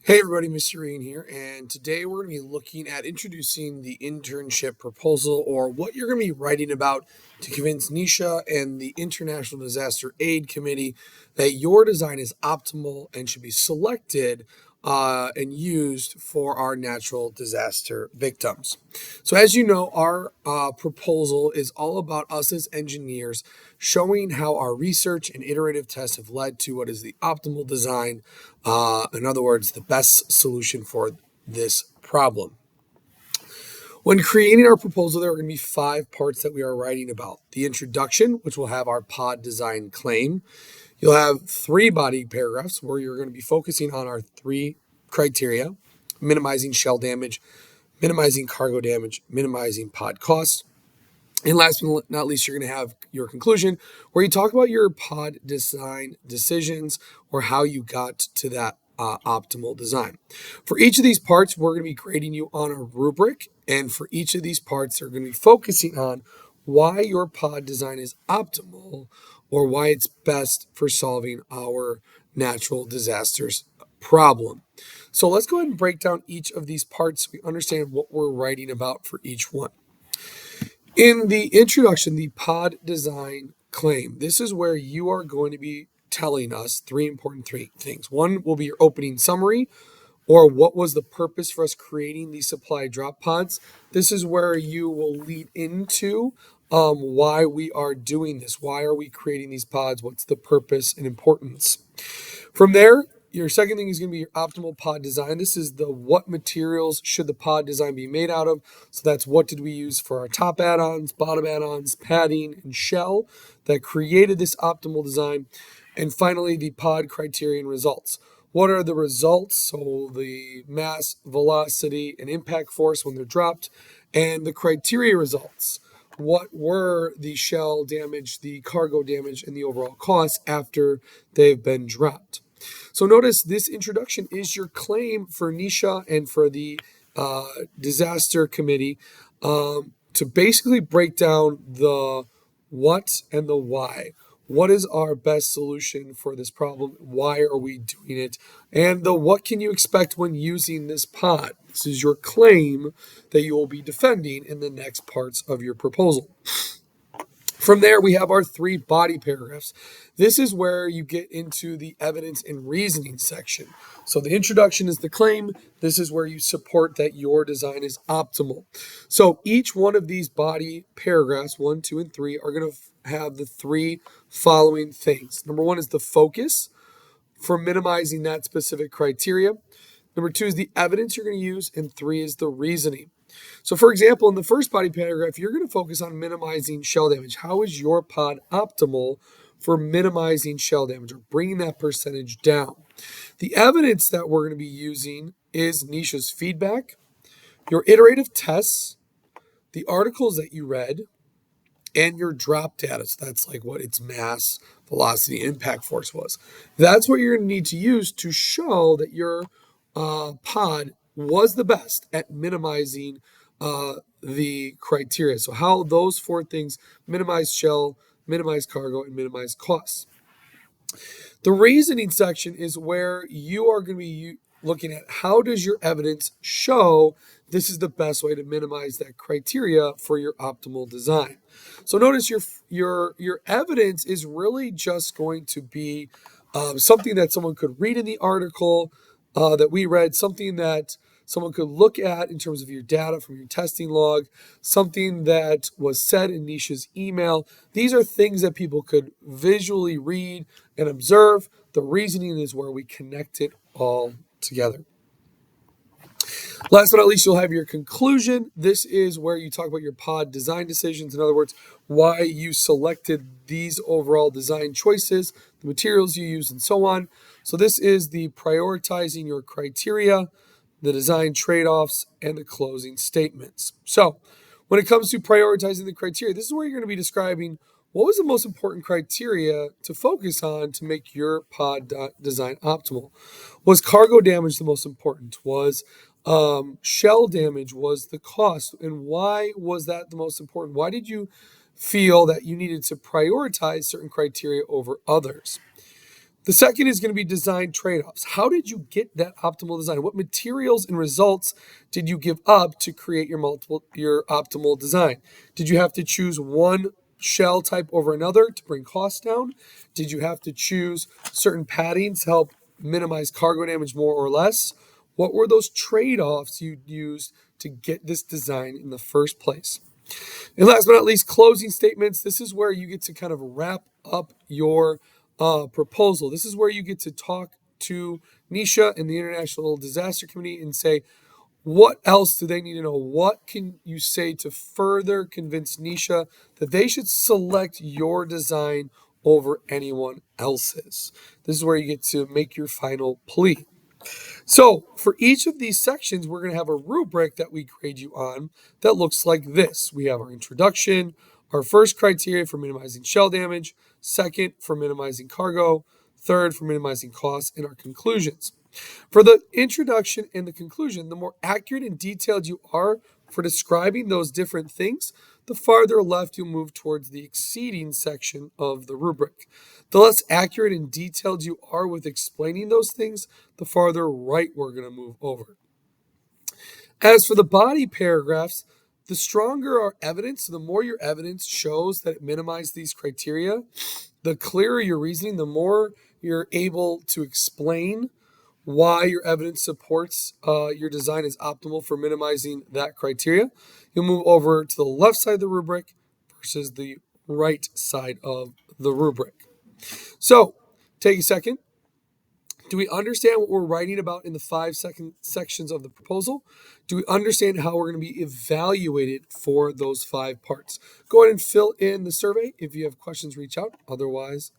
Hey everybody, Mr. Reen here, and today we're going to be looking at introducing the internship proposal, or what you're going to be writing about to convince Nisha and the International Disaster Aid Committee that your design is optimal and should be selected and used for our natural disaster victims. So, as you know, our proposal is all about us as engineers showing how our research and iterative tests have led to what is the optimal design. In other words, the best solution for this problem. When creating our proposal, there are going to be 5 parts that we are writing about. The introduction, which will have our pod design claim. You'll have 3 body paragraphs where you're going to be focusing on our 3 criteria: minimizing shell damage, minimizing cargo damage, minimizing pod cost. And last but not least, you're going to have your conclusion where you talk about your pod design decisions or how you got to that optimal design. For each of these parts, we're going to be grading you on a rubric. And for each of these parts, they're going to be focusing on why your pod design is optimal or why it's best for solving our natural disasters problem. So let's go ahead and break down each of these parts so we understand what we're writing about for each one. In the introduction, the pod design claim, this is where you are going to be telling us 3 important things. One will be your opening summary, or what was the purpose for us creating these supply drop pods. This is where you will lead into why we are doing this. Why are we creating these pods? What's the purpose and importance? From there, your second thing is going to be your optimal pod design. This is the what materials should the pod design be made out of. So that's what did we use for our top add-ons, bottom add-ons, padding, and shell that created this optimal design. And finally, the pod criterion results. What are the results? So the mass, velocity, and impact force when they're dropped, and the criteria results. What were the shell damage, the cargo damage, and the overall cost after they've been dropped? So notice this introduction is your claim for Nisha and for the disaster committee to basically break down the what and the why. What is our best solution for this problem? Why are we doing it? And the what can you expect when using this pod? This is your claim that you will be defending in the next parts of your proposal. From there, we have our 3 body paragraphs. This is where you get into the evidence and reasoning section. So the introduction is the claim. This is where you support that your design is optimal. So each one of these body paragraphs, 1, 2, and 3, are going to have the 3 following things. Number 1 is the focus for minimizing that specific criteria. Number 2 is the evidence you're going to use. And 3 is the reasoning. So, for example, in the first body paragraph, you're going to focus on minimizing shell damage. How is your pod optimal for minimizing shell damage or bringing that percentage down? The evidence that we're going to be using is Nisha's feedback, your iterative tests, the articles that you read, and your drop data. So that's like what its mass, velocity, impact force was. That's what you're going to need to use to show that your pod was the best at minimizing the criteria. So how those 4 things: minimize shell, minimize cargo, and minimize costs. The reasoning section is where you are going to be looking at how does your evidence show this is the best way to minimize that criteria for your optimal design. So notice your evidence is really just going to be something that someone could read in the article that we read, something that someone could look at in terms of your data from your testing log, something that was said in Nisha's email. These are things that people could visually read and observe. The reasoning is where we connect it all together. Last but not least, you'll have your conclusion. This is where you talk about your pod design decisions. In other words, why you selected these overall design choices, the materials you use, and so on. So this is the prioritizing your criteria, the design trade-offs, and the closing statements. So when it comes to prioritizing the criteria, this is where you're going to be describing what was the most important criteria to focus on to make your pod design optimal. Was cargo damage the most important? Was shell damage? Was the cost? And why was that the most important? Why did you feel that you needed to prioritize certain criteria over others? The second is going to be design trade-offs. How did you get that optimal design? What materials and results did you give up to create your optimal design? Did you have to choose one shell type over another to bring costs down? Did you have to choose certain paddings to help minimize cargo damage more or less? What were those trade-offs you used to get this design in the first place? And last but not least, closing statements. This is where you get to kind of wrap up your proposal. This is where you get to talk to Nisha and the International Disaster Committee and say, what else do they need to know? What can you say to further convince Nisha that they should select your design over anyone else's? This is where you get to make your final plea. So for each of these sections, we're going to have a rubric that we grade you on that looks like this. We have our introduction, our first criteria for minimizing shell damage, second for minimizing cargo, third for minimizing costs, and our conclusions. For the introduction and the conclusion, the more accurate and detailed you are for describing those different things, the farther left you'll move towards the exceeding section of the rubric. The less accurate and detailed you are with explaining those things, the farther right we're going to move over. As for the body paragraphs, the stronger our evidence, the more your evidence shows that it minimized these criteria, the clearer your reasoning, the more you're able to explain why your evidence supports your design is optimal for minimizing that criteria. You'll move over to the left side of the rubric versus the right side of the rubric. So take a second. Do we understand what we're writing about in the 5 sections of the proposal? Do we understand how we're going to be evaluated for those 5 parts? Go ahead and fill in the survey. If you have questions, reach out. Otherwise,